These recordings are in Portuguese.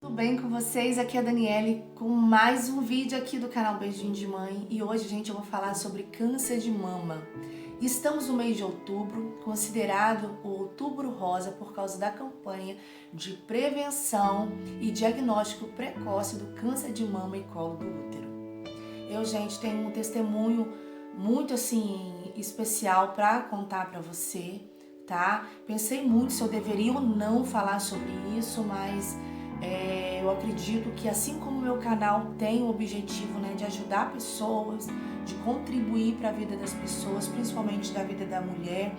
Tudo bem com vocês? Aqui é a Daniele com mais um vídeo aqui do canal Beijinho de Mãe e hoje, gente, eu vou falar sobre câncer de mama. Estamos no mês de outubro, considerado o Outubro Rosa por causa da campanha de prevenção e diagnóstico precoce do câncer de mama e colo do útero. Eu, gente, tenho um testemunho muito assim especial para contar para você, tá? Pensei muito se eu deveria ou não falar sobre isso, mas eu acredito que assim como o meu canal tem o objetivo, né, de ajudar pessoas, de contribuir para a vida das pessoas, principalmente da vida da mulher,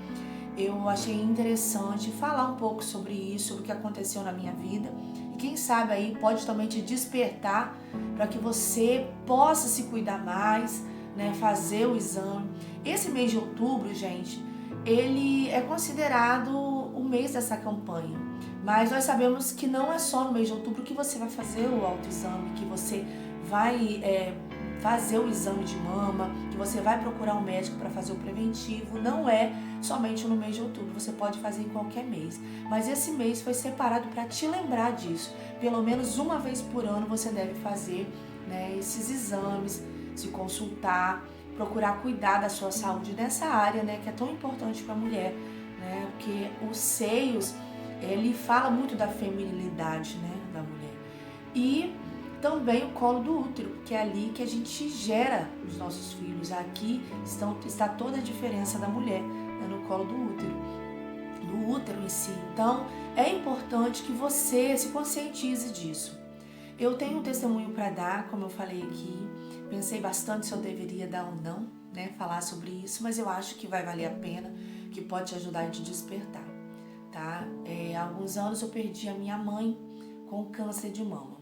eu achei interessante falar um pouco sobre isso, sobre o que aconteceu na minha vida e quem sabe aí pode também te despertar para que você possa se cuidar mais, né, fazer o exame. Esse mês de outubro, gente, ele é considerado o mês dessa campanha. Mas nós sabemos que não é só no mês de outubro que você vai fazer o autoexame, que você vai fazer o exame de mama, que você vai procurar um médico para fazer o preventivo. Não é somente no mês de outubro, você pode fazer em qualquer mês. Mas esse mês foi separado para te lembrar disso. Pelo menos uma vez por ano você deve fazer, né, esses exames, se consultar, procurar cuidar da sua saúde nessa área, né, que é tão importante para a mulher, né, porque os seios, ele fala muito da feminilidade, né, da mulher. E também o colo do útero, porque é ali que a gente gera os nossos filhos. Aqui está toda a diferença da mulher, né, no colo do útero, no útero em si. Então, é importante que você se conscientize disso. Eu tenho um testemunho para dar, como eu falei aqui. Pensei bastante se eu deveria dar ou não, né, falar sobre isso, mas eu acho que vai valer a pena, que pode te ajudar a te despertar. Tá? Há alguns anos eu perdi a minha mãe com câncer de mama.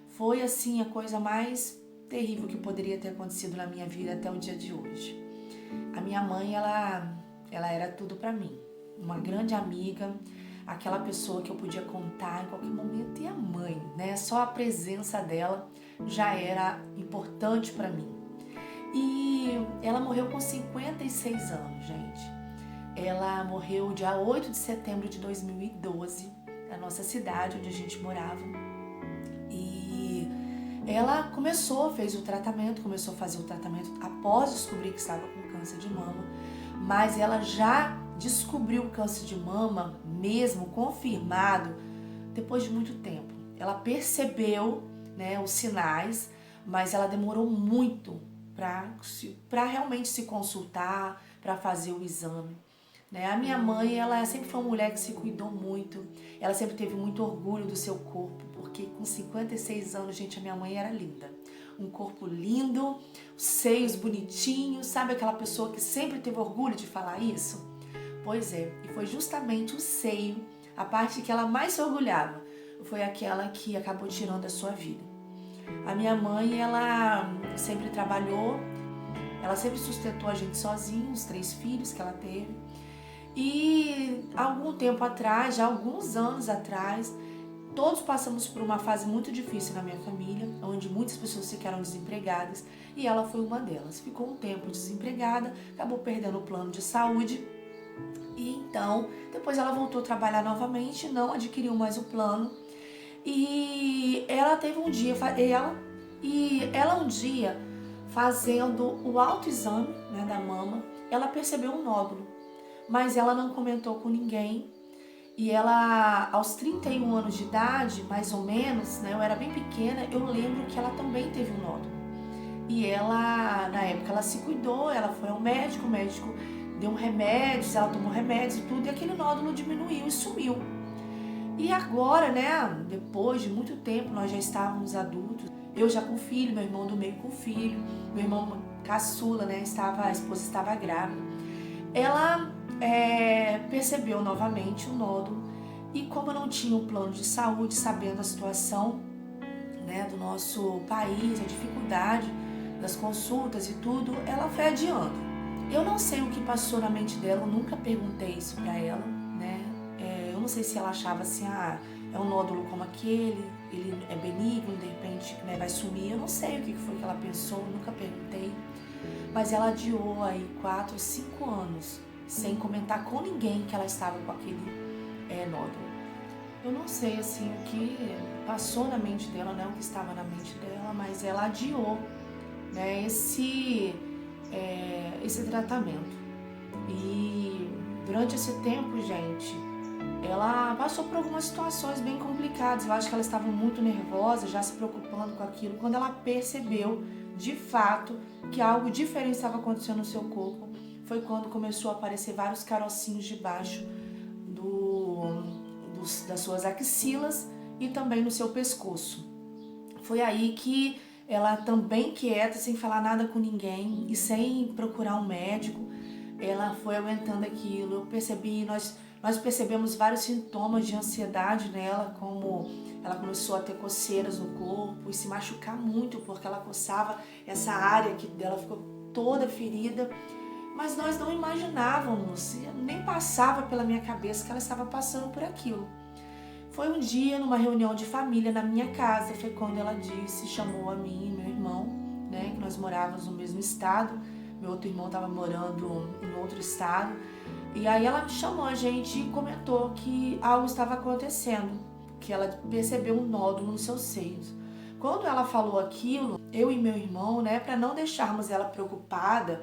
Foi assim a coisa mais terrível que poderia ter acontecido na minha vida até o dia de hoje. A minha mãe, ela era tudo para mim. Uma grande amiga, aquela pessoa que eu podia contar em qualquer momento. E a mãe, né? Só a presença dela já era importante para mim. E ela morreu com 56 anos, gente. Ela morreu dia 8 de setembro de 2012, na nossa cidade onde a gente morava. E ela começou a fazer o tratamento após descobrir que estava com câncer de mama, mas ela já descobriu o câncer de mama, mesmo confirmado, depois de muito tempo. Ela percebeu, né, os sinais, mas ela demorou muito para realmente se consultar, para fazer o exame. A minha mãe, ela sempre foi uma mulher que se cuidou muito, ela sempre teve muito orgulho do seu corpo, porque com 56 anos, gente, a minha mãe era linda. Um corpo lindo, seios bonitinhos, sabe aquela pessoa que sempre teve orgulho de falar isso? Pois é, e foi justamente o seio, a parte que ela mais se orgulhava, foi aquela que acabou tirando a sua vida. A minha mãe, ela sempre trabalhou, ela sempre sustentou a gente sozinha, os 3 filhos que ela teve. E algum tempo atrás, já alguns anos atrás, todos passamos por uma fase muito difícil na minha família, onde muitas pessoas ficaram desempregadas e ela foi uma delas. Ficou um tempo desempregada, acabou perdendo o plano de saúde e então depois ela voltou a trabalhar novamente, não adquiriu mais o plano e ela teve um dia, ela um dia fazendo o autoexame, né, da mama, ela percebeu um nódulo. Mas ela não comentou com ninguém. E ela, aos 31 anos de idade, mais ou menos, né, eu era bem pequena, eu lembro que ela também teve um nódulo. E ela, na época, ela se cuidou, ela foi ao médico, o médico deu um remédio, ela tomou remédios e tudo, e aquele nódulo diminuiu e sumiu. E agora, né, depois de muito tempo, nós já estávamos adultos, eu já com filho, meu irmão do meio com filho, meu irmão caçula, né, a esposa estava grávida. Ela percebeu novamente o nódulo e como eu não tinha um plano de saúde, sabendo a situação, né, do nosso país, a dificuldade das consultas e tudo, ela foi adiando. Eu não sei o que passou na mente dela, eu nunca perguntei isso pra ela, né? Eu não sei se ela achava assim, é um nódulo como aquele, ele é benigno, de repente, né, vai sumir. Eu não sei o que foi que ela pensou, nunca perguntei. Mas ela adiou aí 4, 5 anos sem comentar com ninguém que ela estava com aquele nódulo. Eu não sei assim o que passou na mente dela, né, o que estava na mente dela, mas ela adiou, né, esse tratamento. E durante esse tempo, gente, ela passou por algumas situações bem complicadas. Eu acho que ela estava muito nervosa, já se preocupando com aquilo, quando ela percebeu, de fato, que algo diferente estava acontecendo no seu corpo. Foi quando começou a aparecer vários carocinhos debaixo das suas axilas e também no seu pescoço. Foi aí que ela, também quieta, sem falar nada com ninguém e sem procurar um médico, ela foi aumentando aquilo. Eu percebi, nós percebemos vários sintomas de ansiedade nela, como ela começou a ter coceiras no corpo e se machucar muito, porque ela coçava essa área que dela ficou toda ferida. Mas nós não imaginávamos, nem passava pela minha cabeça que ela estava passando por aquilo. Foi um dia, numa reunião de família na minha casa, foi quando ela disse, chamou a mim e meu irmão, né, que nós morávamos no mesmo estado. Meu outro irmão estava morando em outro estado. E aí ela chamou a gente e comentou que algo estava acontecendo, que ela percebeu um nódulo nos seus seios. Quando ela falou aquilo, eu e meu irmão, né, para não deixarmos ela preocupada,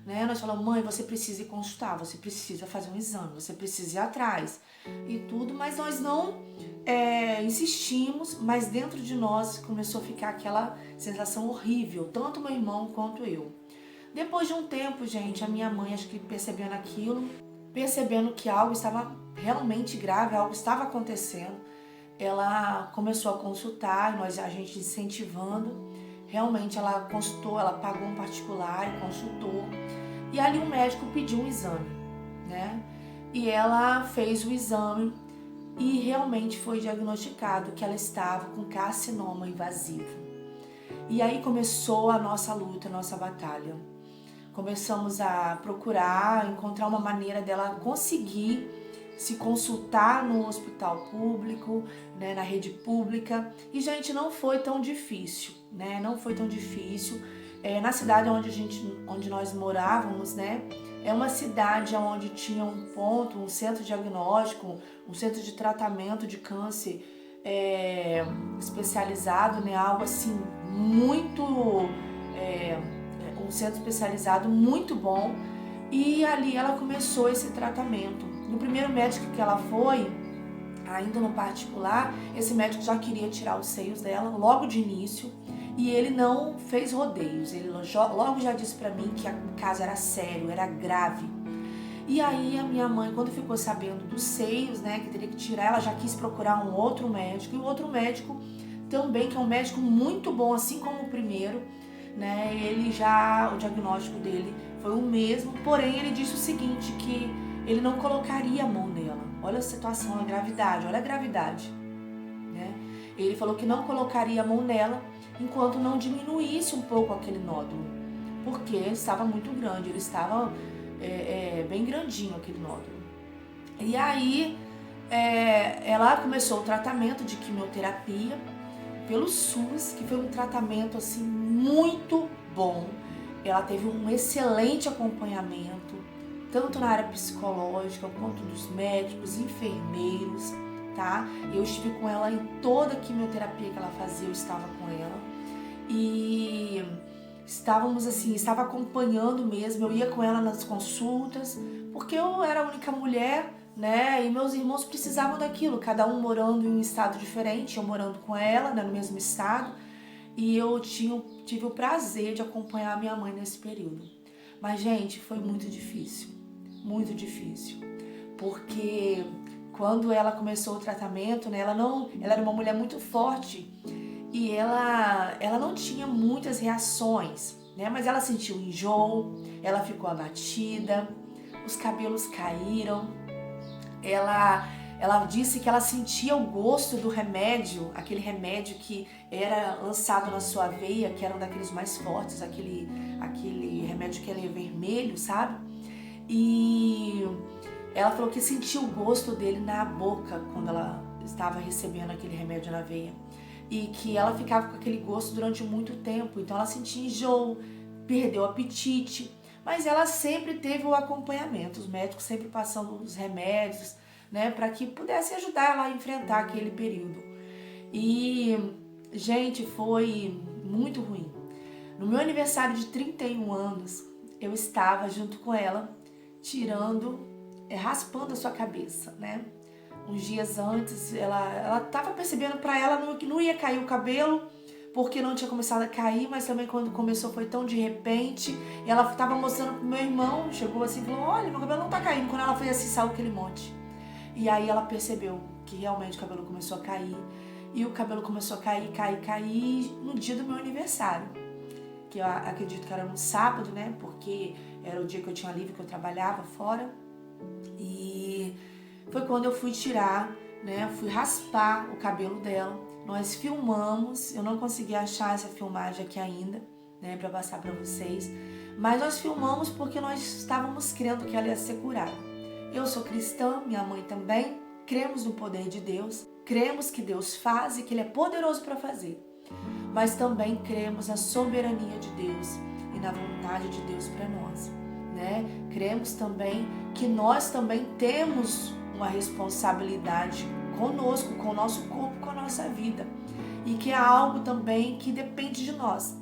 né, nós falamos, mãe, você precisa ir consultar, você precisa fazer um exame, você precisa ir atrás e tudo, mas nós não insistimos, mas dentro de nós começou a ficar aquela sensação horrível, tanto meu irmão quanto eu. Depois de um tempo, gente, a minha mãe, acho que percebendo aquilo, percebendo que algo estava realmente grave, algo estava acontecendo, ela começou a consultar, a gente incentivando. Realmente ela consultou, ela pagou um particular e consultou. E ali o médico pediu um exame, né? E ela fez o exame e realmente foi diagnosticado que ela estava com carcinoma invasivo. E aí começou a nossa luta, a nossa batalha. Começamos a procurar, encontrar uma maneira dela conseguir se consultar no hospital público, né, na rede pública. E, gente, não foi tão difícil, né? Não foi tão difícil. Na cidade onde nós morávamos, né? É uma cidade onde tinha um ponto, um centro diagnóstico, um centro de tratamento de câncer especializado, né? Algo assim muito... um centro especializado muito bom. E ali ela começou esse tratamento. No primeiro médico que ela foi, ainda no particular, esse médico já queria tirar os seios dela logo de início e ele não fez rodeios. Ele logo já disse pra mim que o caso era sério, era grave. E aí a minha mãe, quando ficou sabendo dos seios, né, que teria que tirar, ela já quis procurar um outro médico. E o outro médico também, que é um médico muito bom, assim como o primeiro, né, o diagnóstico dele foi o mesmo, porém ele disse o seguinte, que ele não colocaria a mão nela. Olha a situação, olha a gravidade, né? Ele falou que não colocaria a mão nela enquanto não diminuísse um pouco aquele nódulo, porque estava muito grande, ele estava bem grandinho aquele nódulo. E aí ela começou o tratamento de quimioterapia pelo SUS, que foi um tratamento assim muito bom. Ela teve um excelente acompanhamento, tanto na área psicológica quanto dos médicos, enfermeiros, tá? Eu estive com ela em toda a quimioterapia que ela fazia, eu estava com ela. E estávamos assim, estava acompanhando mesmo, eu ia com ela nas consultas, porque eu era a única mulher, né? E meus irmãos precisavam daquilo, cada um morando em um estado diferente, eu morando com ela, né, no mesmo estado. E eu tive o prazer de acompanhar a minha mãe nesse período. Mas, gente, foi muito difícil, porque quando ela começou o tratamento, né, ela era uma mulher muito forte e ela não tinha muitas reações, né, mas ela sentiu enjoo, ela ficou abatida, os cabelos caíram, ela disse que ela sentia o gosto do remédio, aquele remédio que era lançado na sua veia, que era um daqueles mais fortes, aquele remédio que ele é vermelho, sabe? E ela falou que sentia o gosto dele na boca quando ela estava recebendo aquele remédio na veia. E que ela ficava com aquele gosto durante muito tempo, então ela sentia enjoo, perdeu o apetite. Mas ela sempre teve o acompanhamento, os médicos sempre passando os remédios, né, para que pudesse ajudar ela a enfrentar aquele período. E, gente, foi muito ruim. No meu aniversário de 31 anos, eu estava junto com ela, raspando a sua cabeça, né? Uns dias antes, ela estava percebendo para ela que não ia cair o cabelo, porque não tinha começado a cair, mas também quando começou foi tão de repente. E ela estava mostrando pro meu irmão, chegou assim e falou, olha, meu cabelo não tá caindo. Quando ela foi assim, saiu aquele monte. E aí ela percebeu que realmente o cabelo começou a cair. E o cabelo começou a cair no dia do meu aniversário. Que eu acredito que era no sábado, né? Porque era o dia que eu tinha livre, que eu trabalhava fora. E foi quando eu fui tirar, né? Fui raspar o cabelo dela. Nós filmamos, eu não consegui achar essa filmagem aqui ainda, né? Pra passar pra vocês. Mas nós filmamos porque nós estávamos crendo que ela ia ser curada. Eu sou cristã, minha mãe também. Cremos no poder de Deus. Cremos que Deus faz e que Ele é poderoso para fazer. Mas também cremos na soberania de Deus e na vontade de Deus para nós, né? Cremos também que nós também temos uma responsabilidade conosco, com o nosso corpo, com a nossa vida, e que é algo também que depende de nós.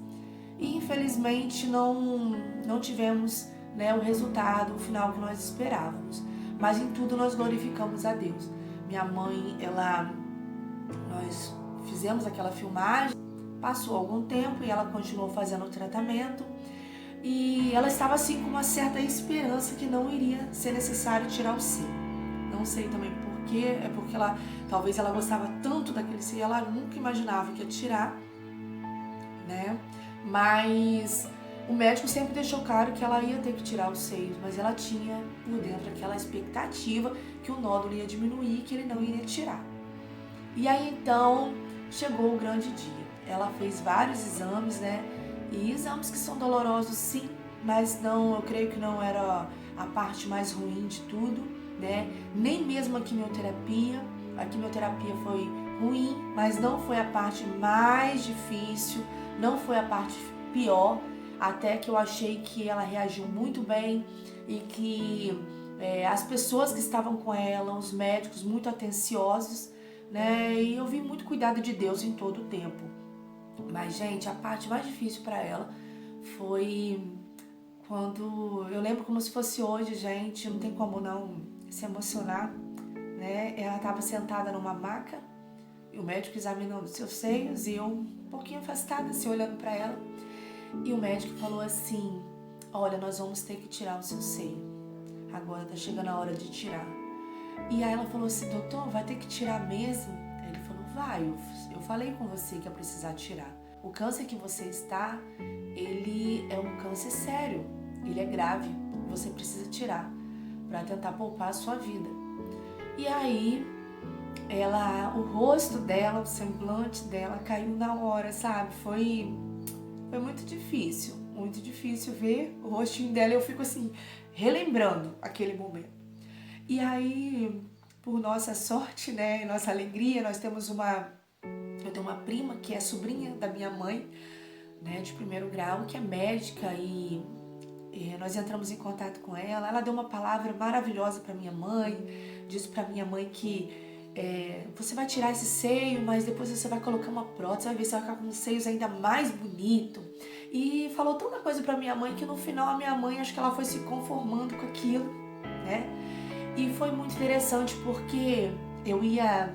E infelizmente não tivemos, né, o resultado, o final que nós esperávamos. Mas em tudo nós glorificamos a Deus. Minha mãe, nós fizemos aquela filmagem, passou algum tempo e ela continuou fazendo o tratamento. E ela estava assim com uma certa esperança que não iria ser necessário tirar o seio. Não sei também porquê, é porque talvez ela gostava tanto daquele seio, ela nunca imaginava que ia tirar, né? Mas o médico sempre deixou claro que ela ia ter que tirar os seios, mas ela tinha por dentro aquela expectativa que o nódulo ia diminuir e que ele não iria tirar. E aí então chegou o grande dia. Ela fez vários exames, né? E exames que são dolorosos sim, mas eu creio que não era a parte mais ruim de tudo, né? Nem mesmo a quimioterapia. A quimioterapia foi ruim, mas não foi a parte mais difícil, não foi a parte pior, até que eu achei que ela reagiu muito bem e que as pessoas que estavam com ela, os médicos muito atenciosos, né? E eu vi muito cuidado de Deus em todo o tempo. Mas, gente, a parte mais difícil para ela foi quando... Eu lembro como se fosse hoje, gente, não tem como não se emocionar, né? Ela estava sentada numa maca, e o médico examinando os seus seios, e eu um pouquinho afastada, assim, olhando para ela. E o médico falou assim, olha, nós vamos ter que tirar o seu seio. Agora tá chegando a hora de tirar. E aí ela falou assim, doutor, vai ter que tirar mesmo? Aí ele falou, vai, eu falei com você que ia precisar tirar. O câncer que você está, ele é um câncer sério, ele é grave, você precisa tirar para tentar poupar a sua vida. E aí, o rosto dela, o semblante dela caiu na hora, sabe? Foi muito difícil ver o rostinho dela. Eu fico assim, relembrando aquele momento. E aí, por nossa sorte, né, nossa alegria, eu tenho uma prima que é sobrinha da minha mãe, né, de primeiro grau, que é médica e nós entramos em contato com ela. Ela deu uma palavra maravilhosa para minha mãe, disse para minha mãe que você vai tirar esse seio, mas depois você vai colocar uma prótese, vai ver se vai ficar com os seios ainda mais bonito. E falou tanta coisa para minha mãe que no final a minha mãe, acho que ela foi se conformando com aquilo, né? E foi muito interessante porque eu ia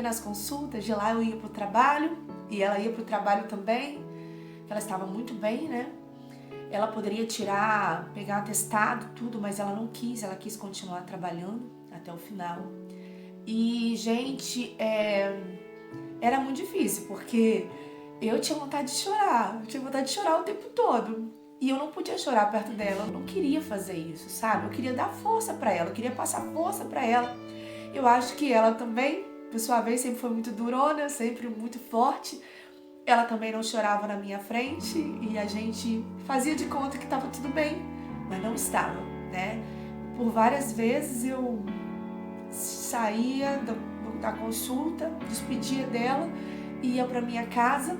nas consultas, de lá eu ia pro trabalho e ela ia pro trabalho também. Ela estava muito bem, né? Ela poderia pegar atestado, tudo, mas ela não quis, ela quis continuar trabalhando até o final. E, gente, era muito difícil, porque eu tinha vontade de chorar, o tempo todo. E eu não podia chorar perto dela, eu não queria fazer isso, sabe? Eu queria dar força pra ela, eu queria passar força pra ela. Eu acho que ela também, por sua vez, sempre foi muito durona, sempre muito forte. Ela também não chorava na minha frente e a gente fazia de conta que estava tudo bem, mas não estava, né? Por várias vezes eu saía da consulta, despedia dela, ia pra minha casa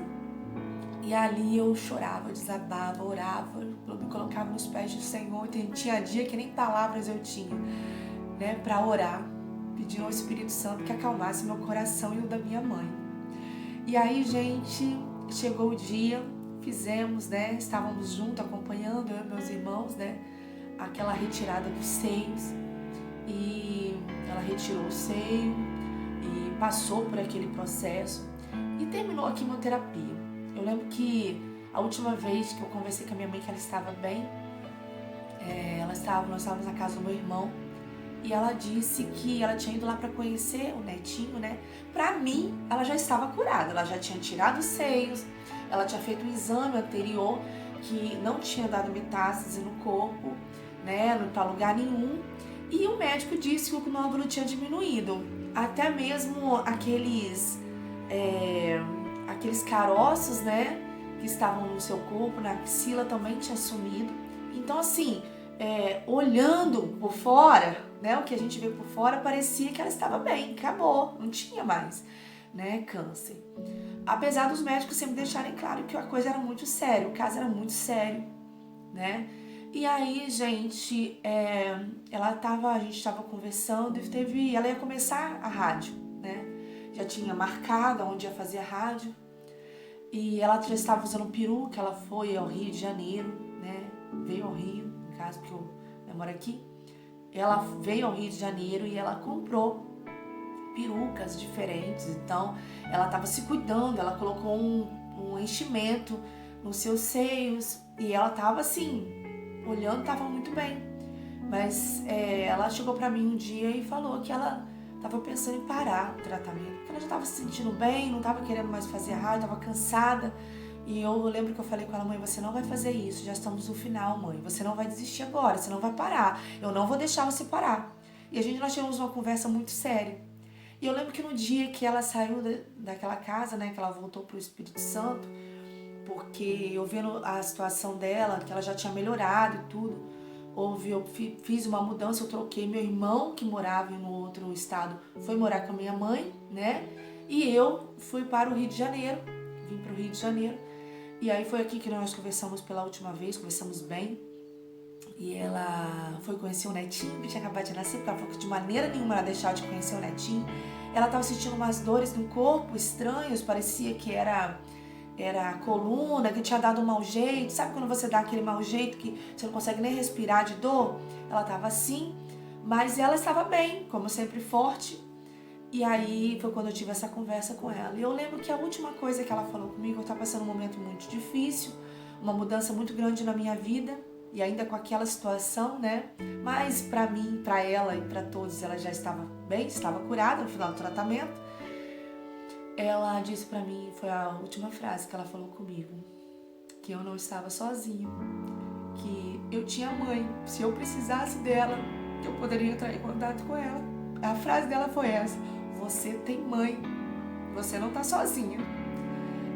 e ali eu chorava, desabava, orava, eu me colocava nos pés do Senhor. Tinha dia que nem palavras eu tinha, né, pra orar, pedindo ao Espírito Santo que acalmasse meu coração e o da minha mãe. E aí, gente, chegou o dia, fizemos, né? Estávamos juntos acompanhando, eu e meus irmãos, né? Aquela retirada dos seios. E ela retirou o seio e passou por aquele processo e terminou a quimioterapia. Eu lembro que a última vez que eu conversei com a minha mãe que ela estava bem, nós estávamos na casa do meu irmão e ela disse que ela tinha ido lá para conhecer o netinho, né? Pra mim, ela já estava curada, ela já tinha tirado os seios, ela tinha feito um exame anterior que não tinha dado metástase no corpo, né? Não para lugar nenhum. E o médico disse que o nódulo tinha diminuído. Até mesmo aqueles caroços, né, que estavam no seu corpo, na axila, também tinha sumido. Então, assim, olhando por fora, né, o que a gente vê por fora, parecia que ela estava bem, acabou, não tinha mais, né, câncer. Apesar dos médicos sempre deixarem claro que a coisa era muito séria, o caso era muito sério, né. E aí, gente, a gente estava conversando e ela ia começar a rádio, né? Já tinha marcado onde ia fazer a rádio. E ela já estava usando peruca, ela foi ao Rio de Janeiro, né? Veio ao Rio, no caso, porque eu moro aqui. Ela veio ao Rio de Janeiro e ela comprou perucas diferentes. Então, ela estava se cuidando, ela colocou um enchimento nos seus seios e ela estava assim, olhando, estava muito bem. Mas ela chegou pra mim um dia e falou que ela estava pensando em parar o tratamento, porque ela já estava se sentindo bem, não estava querendo mais fazer rádio, estava cansada. E eu lembro que eu falei com ela: mãe, você não vai fazer isso, já estamos no final, mãe, você não vai desistir agora, você não vai parar, eu não vou deixar você parar. E nós tivemos uma conversa muito séria. E eu lembro que no dia que ela saiu daquela casa, né, que ela voltou pro Espírito Santo, porque eu vendo a situação dela, que ela já tinha melhorado e tudo, eu fiz uma mudança, eu troquei meu irmão, que morava em um outro estado, foi morar com a minha mãe, né? E eu fui para o Rio de Janeiro, vim para o Rio de Janeiro. E aí foi aqui que nós conversamos pela última vez, conversamos bem. E ela foi conhecer o netinho, que tinha acabado de nascer, porque ela falou que de maneira nenhuma ela deixava de conhecer o netinho. Ela estava sentindo umas dores no corpo estranhas, parecia que era a coluna, que tinha dado um mau jeito. Sabe quando você dá aquele mau jeito que você não consegue nem respirar de dor? Ela estava assim, mas ela estava bem, como sempre, forte. E aí foi quando eu tive essa conversa com ela. E eu lembro que a última coisa que ela falou comigo, eu estava passando um momento muito difícil, uma mudança muito grande na minha vida, e ainda com aquela situação, né? Mas para mim, para ela e para todos, ela já estava bem, estava curada no final do tratamento. Ela disse pra mim, foi a última frase que ela falou comigo, que eu não estava sozinha, que eu tinha mãe, se eu precisasse dela, eu poderia entrar em contato com ela. A frase dela foi essa: você tem mãe, você não tá sozinha.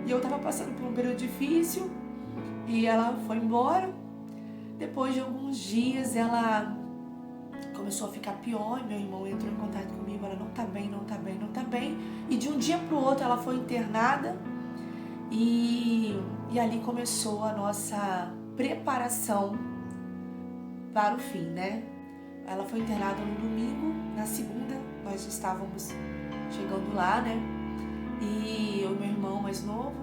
E eu tava passando por um período difícil e ela foi embora. Depois de alguns dias ela começou a ficar pior, e meu irmão entrou em contato comigo, ela não tá bem, não tá bem, não tá bem. E de um dia pro outro ela foi internada e ali começou a nossa preparação para o fim, né? Ela foi internada no domingo, na segunda nós estávamos chegando lá, né? E eu e meu irmão mais novo.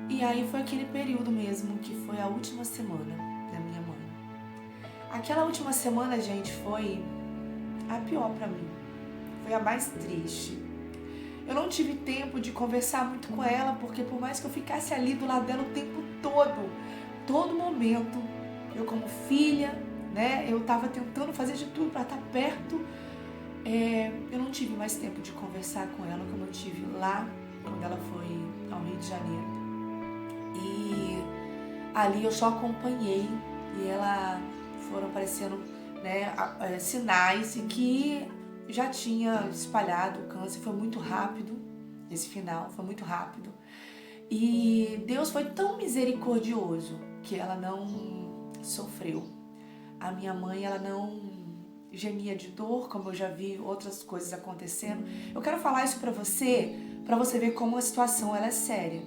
E aí foi aquele período mesmo, que foi a última semana da minha mãe. Aquela última semana, gente, foi a pior pra mim. Foi a mais triste. Eu não tive tempo de conversar muito com ela, porque por mais que eu ficasse ali do lado dela o tempo todo momento, eu como filha, né, eu tava tentando fazer de tudo pra estar perto, eu não tive mais tempo de conversar com ela como eu tive lá, quando ela foi ao Rio de Janeiro. E ali eu só acompanhei e foram aparecendo, né, sinais e que já tinha espalhado o câncer. Foi muito rápido, esse final foi muito rápido. E Deus foi tão misericordioso que ela não sofreu. A minha mãe, ela não gemia de dor, como eu já vi outras coisas acontecendo. Eu quero falar isso pra você ver como a situação ela é séria,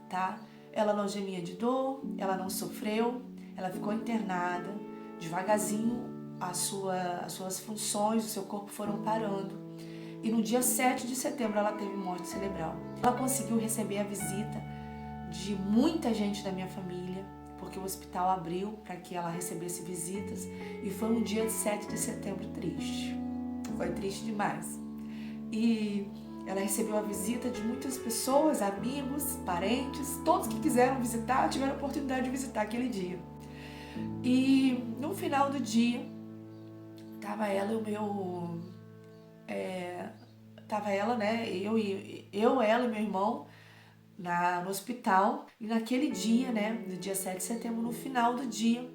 tá? Ela não gemia de dor, ela não sofreu, ela ficou internada. Devagarzinho, as suas funções, o seu corpo foram parando. E no dia 7 de setembro ela teve morte cerebral. Ela conseguiu receber a visita de muita gente da minha família, porque o hospital abriu para que ela recebesse visitas, e foi um dia de 7 de setembro triste. Foi triste demais. E ela recebeu a visita de muitas pessoas, amigos, parentes, todos que quiseram visitar, tiveram a oportunidade de visitar aquele dia. E no final do dia, tava ela e o meu... tava ela, né? Ela e meu irmão no hospital. E naquele dia, né? No dia 7 de setembro, no final do dia,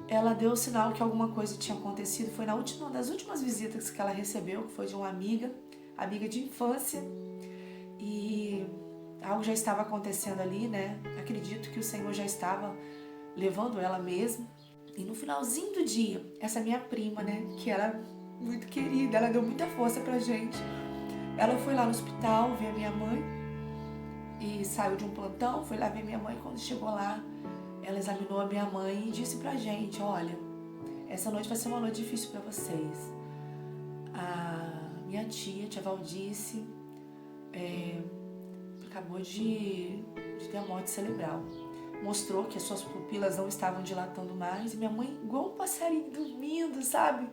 ela deu o sinal que alguma coisa tinha acontecido. Foi na última das últimas visitas que ela recebeu, que foi de uma amiga de infância. E algo já estava acontecendo ali, né? Acredito que o Senhor já estava levando ela mesmo. E no finalzinho do dia, essa minha prima, né? Que era muito querida, ela deu muita força pra gente. Ela foi lá no hospital ver a minha mãe e saiu de um plantão, foi lá ver minha mãe. Quando chegou lá, ela examinou a minha mãe e disse pra gente: olha, essa noite vai ser uma noite difícil pra vocês. A minha tia Valdice, acabou de ter a morte cerebral. Mostrou que as suas pupilas não estavam dilatando mais, e minha mãe, igual um passarinho dormindo, sabe?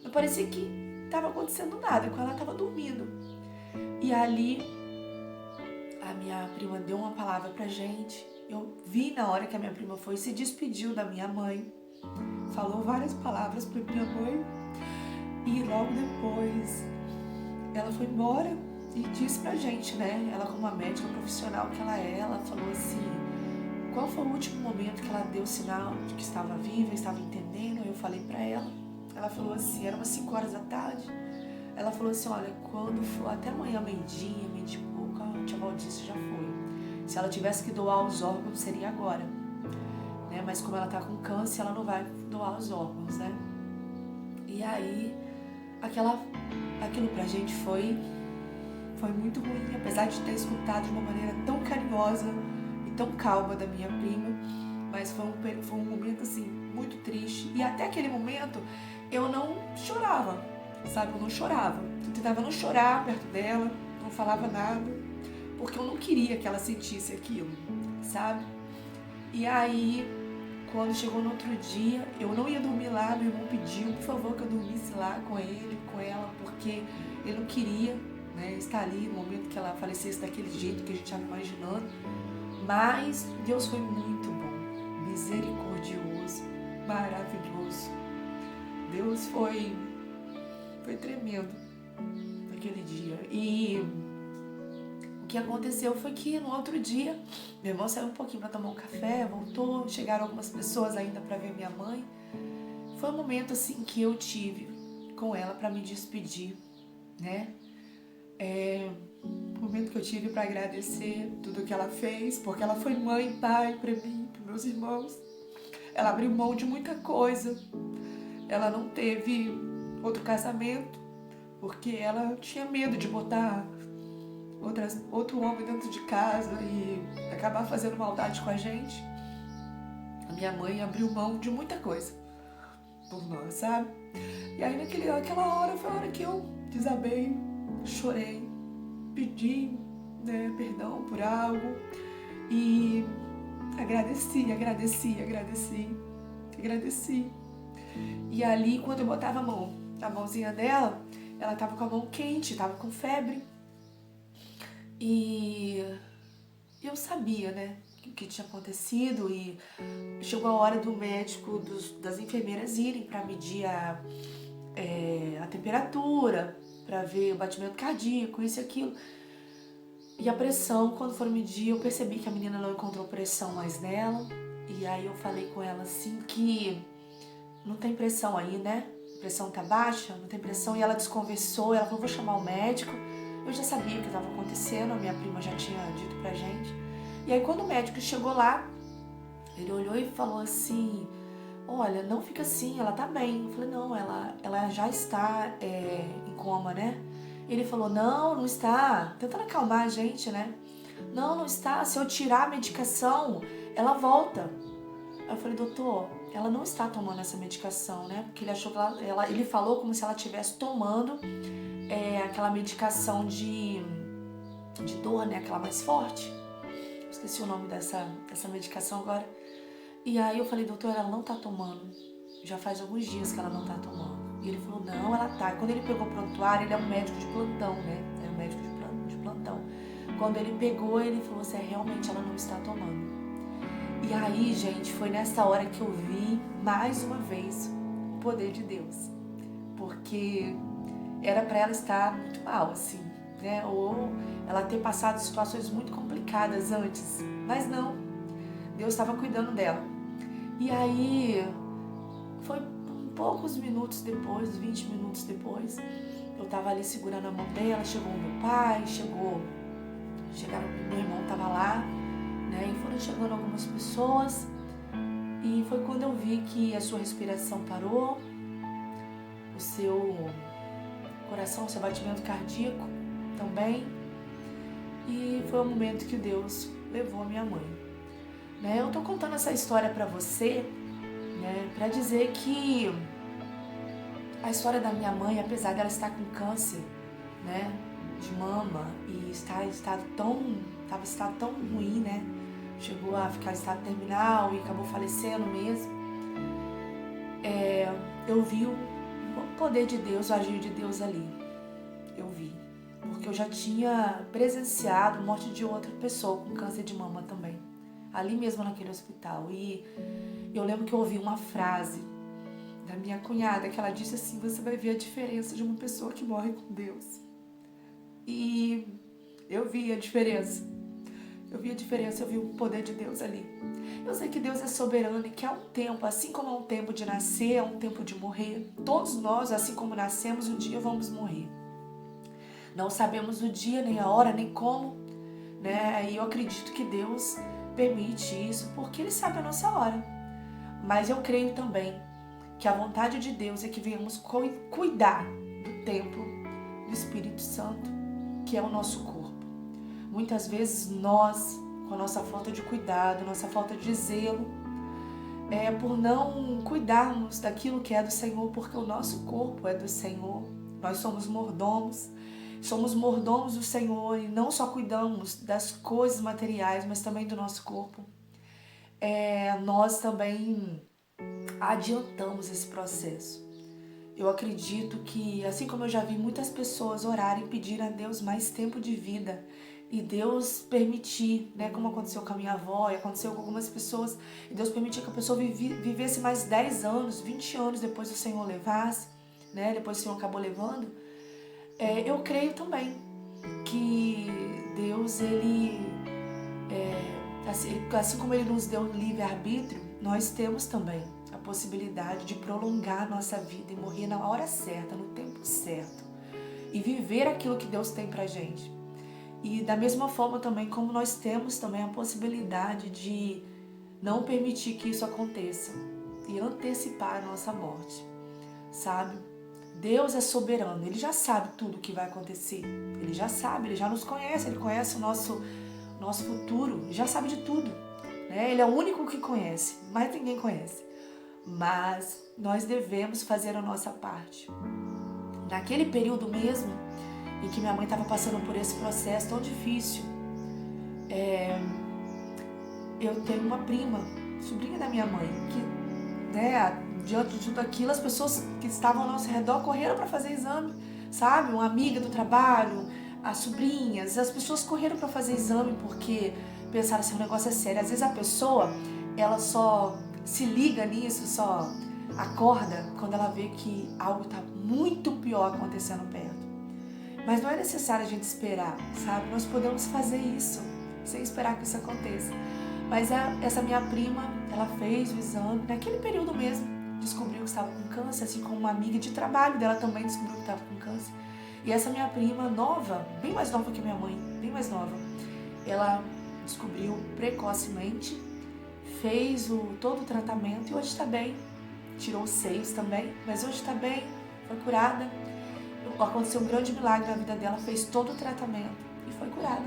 Não parecia que estava acontecendo nada, quando ela estava dormindo. E ali, a minha prima deu uma palavra pra gente. Eu vi na hora que a minha prima foi e se despediu da minha mãe. Falou várias palavras pra minha mãe. E logo depois, ela foi embora e disse pra gente, né? Ela, como uma médica profissional que ela falou assim: qual foi o último momento que ela deu sinal de que estava viva, estava entendendo? Eu falei pra ela. Ela falou assim, era umas 5 horas da tarde. Ela falou assim: olha, quando for até amanhã, meio-dia, meio-dia e pouco, a tia Valdice já foi. Se ela tivesse que doar os órgãos, seria agora, né? Mas como ela tá com câncer, ela não vai doar os órgãos, né? E aí, aquilo pra gente foi muito ruim, apesar de ter escutado de uma maneira tão carinhosa e tão calma da minha prima. Mas foi um momento assim, muito triste. E até aquele momento, eu não chorava, sabe? Eu não chorava. Eu tentava não chorar perto dela, não falava nada, porque eu não queria que ela sentisse aquilo, sabe? E aí, quando chegou no outro dia, eu não ia dormir lá. Meu irmão pediu, por favor, que eu dormisse lá com ele, com ela, porque ele não queria, né, estar ali no momento que ela falecesse daquele jeito que a gente estava imaginando. Mas Deus foi muito bom, misericordioso, maravilhoso. Deus foi tremendo naquele dia. E o que aconteceu foi que no outro dia, meu irmão saiu um pouquinho para tomar um café, voltou, chegaram algumas pessoas ainda para ver minha mãe. Foi um momento assim que eu tive com ela para me despedir, né? Um momento que eu tive para agradecer tudo que ela fez, porque ela foi mãe e pai para mim, para meus irmãos. Ela abriu mão de muita coisa. Ela não teve outro casamento, porque ela tinha medo de botar outro homem dentro de casa e acabar fazendo maldade com a gente. A minha mãe abriu mão de muita coisa por nós, sabe? E aí naquela hora foi a hora que eu desabei, chorei, pedi, né, perdão por algo e agradeci. E ali, quando eu botava a mãozinha dela, ela tava com a mão quente, tava com febre. E eu sabia, né, o que tinha acontecido, e chegou a hora do médico, das enfermeiras irem para medir a temperatura, para ver o batimento cardíaco, isso e aquilo. E a pressão, quando foram medir, eu percebi que a menina não encontrou pressão mais nela. E aí eu falei com ela assim que não tem pressão aí, né? A pressão tá baixa, não tem pressão. E ela desconversou, ela falou: vou chamar o médico. Eu já sabia o que estava acontecendo, a minha prima já tinha dito pra gente. E aí quando o médico chegou lá, ele olhou e falou assim: olha, não fica assim, ela tá bem. Eu falei: não, ela já está em coma, né? Ele falou: não está, tentando acalmar a gente, né? Não está, se eu tirar a medicação, ela volta. Aí eu falei, doutor, ela não está tomando essa medicação, né? Porque ele achou que ele falou como se ela estivesse tomando aquela medicação de dor, né? Aquela mais forte. Esqueci o nome dessa medicação agora. E aí eu falei, doutor, ela não tá tomando. Já faz alguns dias que ela não tá tomando. E ele falou, não, ela tá. E quando ele pegou o prontuário, ele é um médico de plantão, né? É um médico de plantão. Quando ele pegou, ele falou assim, realmente ela não está tomando. E aí, gente, foi nessa hora que eu vi, mais uma vez, o poder de Deus. Porque era pra ela estar muito mal, assim, né? Ou ela ter passado situações muito complicadas antes. Mas não, Deus estava cuidando dela. E aí, foi poucos minutos depois, 20 minutos depois, eu tava ali segurando a mão dela, chegou o meu pai, chegaram, meu irmão tava lá, né, e foram chegando algumas pessoas, e foi quando eu vi que a sua respiração parou, o seu coração, seu batimento cardíaco também, e foi o momento que Deus levou a minha mãe. Né, eu tô contando essa história pra você, né, pra dizer que a história da minha mãe, apesar dela estar com câncer, né, de mama e estava em estado tão ruim, né, chegou a ficar em estado terminal e acabou falecendo mesmo, eu vi o poder de Deus, o agir de Deus ali, eu vi, porque eu já tinha presenciado a morte de outra pessoa com câncer de mama também, ali mesmo naquele hospital, e eu lembro que eu ouvi uma frase da minha cunhada, que ela disse assim, você vai ver a diferença de uma pessoa que morre com Deus. E eu vi a diferença. Eu vi o poder de Deus ali. Eu sei que Deus é soberano e que há um tempo, assim como há um tempo de nascer, há um tempo de morrer. Todos nós, assim como nascemos, um dia vamos morrer. Não sabemos o dia, nem a hora, nem como, né? E eu acredito que Deus permite isso, porque Ele sabe a nossa hora. Mas eu creio também que a vontade de Deus é que venhamos cuidar do templo do Espírito Santo, que é o nosso corpo. Muitas vezes nós, com a nossa falta de cuidado, nossa falta de zelo, por não cuidarmos daquilo que é do Senhor, porque o nosso corpo é do Senhor. Nós somos mordomos do Senhor e não só cuidamos das coisas materiais, mas também do nosso corpo. Nós também adiantamos esse processo. Eu acredito que, assim como eu já vi muitas pessoas orarem e pedir a Deus mais tempo de vida, e Deus permitir, né, como aconteceu com a minha avó e aconteceu com algumas pessoas, e Deus permitir que a pessoa vivesse mais 10 anos, 20 anos depois do Senhor levasse, né, depois o Senhor acabou levando, eu creio também que Deus, Ele, assim como Ele nos deu livre-arbítrio, nós temos também a possibilidade de prolongar nossa vida e morrer na hora certa, no tempo certo, e viver aquilo que Deus tem pra gente. E da mesma forma também como nós temos também a possibilidade de não permitir que isso aconteça e antecipar a nossa morte, sabe? Deus é soberano, Ele já sabe tudo o que vai acontecer, Ele já sabe, Ele já nos conhece, Ele conhece o nosso futuro, Ele já sabe de tudo, né? Ele é o único que conhece, mais ninguém conhece. Mas nós devemos fazer a nossa parte. Naquele período mesmo em que minha mãe estava passando por esse processo tão difícil, eu tenho uma prima, sobrinha da minha mãe, que, né, diante de tudo aquilo, as pessoas que estavam ao nosso redor correram para fazer exame, sabe? Uma amiga do trabalho, as sobrinhas, as pessoas correram para fazer exame porque pensaram assim, o negócio é sério. Às vezes a pessoa, ela só se liga nisso, só acorda quando ela vê que algo está muito pior acontecendo perto. Mas não é necessário a gente esperar, sabe? Nós podemos fazer isso, sem esperar que isso aconteça. Mas essa minha prima, ela fez o exame, naquele período mesmo, descobriu que estava com câncer, assim como uma amiga de trabalho dela também descobriu que estava com câncer. E essa minha prima nova, bem mais nova que a minha mãe, bem mais nova, ela descobriu precocemente, fez todo o tratamento e hoje está bem. Tirou os seios também, mas hoje está bem, foi curada. Aconteceu um grande milagre na vida dela, fez todo o tratamento e foi curada.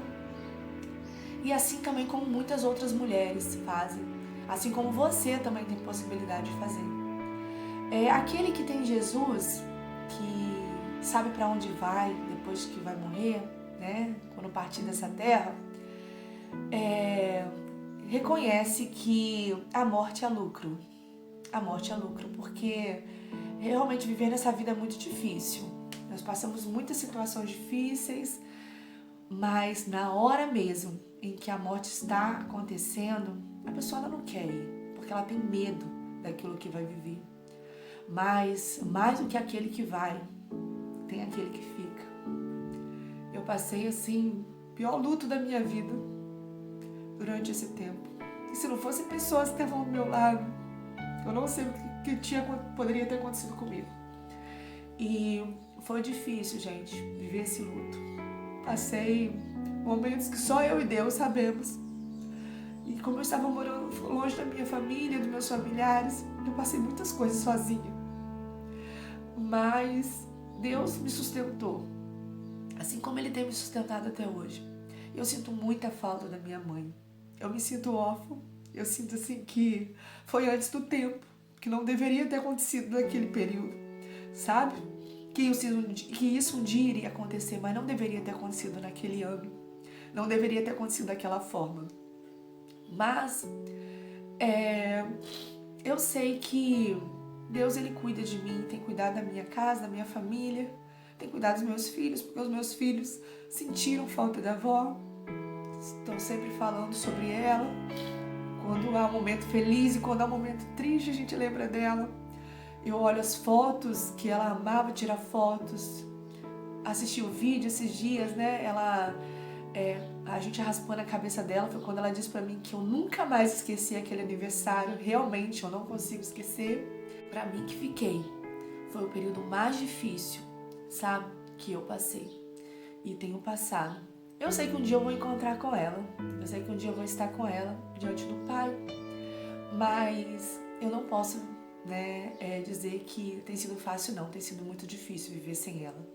E assim também como muitas outras mulheres fazem. assim como você também tem possibilidade de fazer. Aquele que tem Jesus, que sabe para onde vai depois que vai morrer, né? Quando partir dessa terra, reconhece que a morte é lucro. A morte é lucro, porque realmente viver nessa vida é muito difícil. Nós passamos muitas situações difíceis, mas na hora mesmo em que a morte está acontecendo, a pessoa ela não quer ir, porque ela tem medo daquilo que vai viver. Mas mais do que aquele que vai, tem aquele que fica. Eu passei assim, o pior luto da minha vida durante esse tempo. E se não fossem pessoas que estavam ao meu lado, eu não sei o que poderia ter acontecido comigo. E foi difícil, gente, viver esse luto. Passei momentos que só eu e Deus sabemos. E como eu estava morando longe da minha família, dos meus familiares, eu passei muitas coisas sozinha. Mas Deus me sustentou, assim como Ele tem me sustentado até hoje. Eu sinto muita falta da minha mãe. Eu me sinto órfã. Eu sinto assim que foi antes do tempo, que não deveria ter acontecido naquele período, sabe? Que isso um dia iria acontecer, mas não deveria ter acontecido naquele ano. Não deveria ter acontecido daquela forma. Mas eu sei que Deus, Ele cuida de mim, tem cuidado da minha casa, da minha família, tem cuidado dos meus filhos, porque os meus filhos sentiram falta da avó, estão sempre falando sobre ela. Quando há um momento feliz e quando há um momento triste, a gente lembra dela. Eu olho as fotos que ela amava tirar fotos, assisti o vídeo esses dias, né? A gente raspando a cabeça dela, foi quando ela disse pra mim que eu nunca mais esqueci aquele aniversário. Realmente, eu não consigo esquecer. Pra mim que fiquei, foi o período mais difícil, sabe? Que eu passei e tenho passado. Eu sei que um dia eu vou encontrar com ela, eu sei que um dia eu vou estar com ela diante do Pai, mas eu não posso, dizer que tem sido fácil, não. Tem sido muito difícil viver sem ela.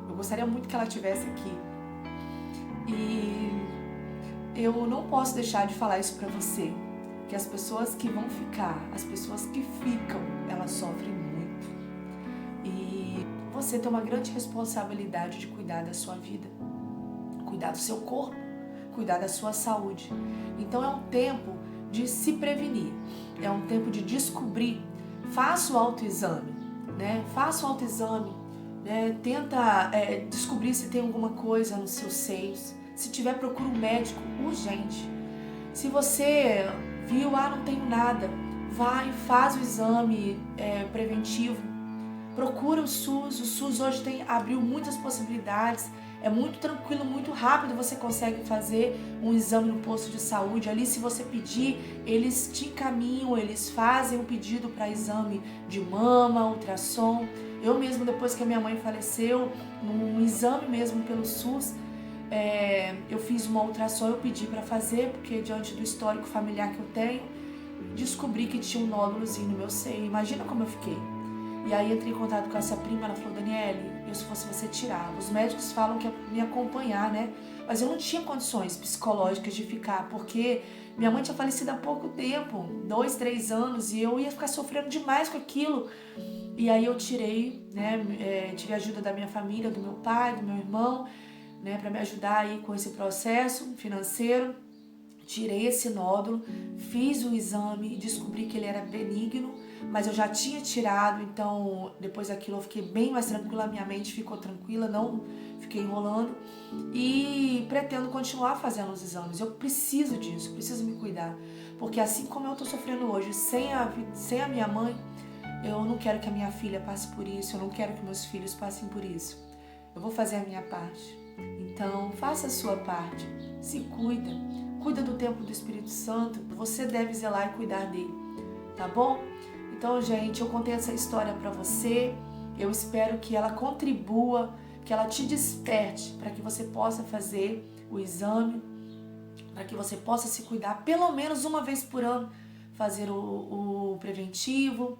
Eu gostaria muito que ela estivesse aqui. E eu não posso deixar de falar isso pra você, que as pessoas que vão ficar, as pessoas que ficam, elas sofrem muito. E você tem uma grande responsabilidade de cuidar da sua vida, cuidar do seu corpo, cuidar da sua saúde. Então é um tempo de se prevenir, é um tempo de descobrir. Faça o autoexame, né? Faça o autoexame, né? Tenta descobrir se tem alguma coisa nos seus seios. Se tiver, procura um médico urgente. Se você viu, não tenho nada, vai e faz o exame preventivo. Procura o SUS hoje abriu muitas possibilidades. É muito tranquilo, muito rápido, você consegue fazer um exame no posto de saúde. Ali, se você pedir, eles te encaminham, eles fazem um pedido para exame de mama, ultrassom. Eu mesmo, depois que a minha mãe faleceu, num exame mesmo pelo SUS, eu fiz uma ultrassom, eu pedi para fazer, porque diante do histórico familiar que eu tenho, descobri que tinha um nódulozinho no meu seio. Imagina como eu fiquei. E aí entrei em contato com essa prima, ela falou: Daniele, se fosse você tirava. Os médicos falam que é me acompanhar, né? Mas eu não tinha condições psicológicas de ficar, porque minha mãe tinha falecido há pouco tempo, 2, 3 anos, e eu ia ficar sofrendo demais com aquilo. E aí eu tirei, né? Tive a ajuda da minha família, do meu pai, do meu irmão, né? Para me ajudar aí com esse processo financeiro. Tirei esse nódulo, fiz o exame, descobri que ele era benigno, mas eu já tinha tirado, então depois daquilo eu fiquei bem mais tranquila, minha mente ficou tranquila, não fiquei enrolando e pretendo continuar fazendo os exames. Eu preciso disso, preciso me cuidar, porque assim como eu tô sofrendo hoje sem a minha mãe, eu não quero que a minha filha passe por isso, eu não quero que meus filhos passem por isso. Eu vou fazer a minha parte. Então, faça a sua parte, se cuida do templo do Espírito Santo, você deve zelar e cuidar dele, tá bom? Então, gente, eu contei essa história para você, eu espero que ela contribua, que ela te desperte para que você possa fazer o exame, para que você possa se cuidar pelo menos uma vez por ano, fazer o preventivo,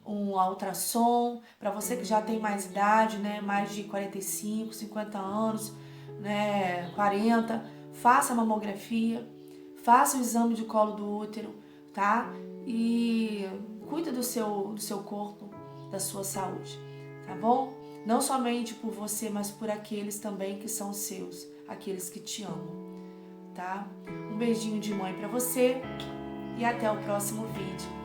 um ultrassom, para você que já tem mais idade, né, mais de 45, 50 anos, né, 40, faça a mamografia, faça o exame de colo do útero, tá? E cuida do seu corpo, da sua saúde, tá bom? Não somente por você, mas por aqueles também que são seus, aqueles que te amam, tá? Um beijinho de mãe pra você e até o próximo vídeo.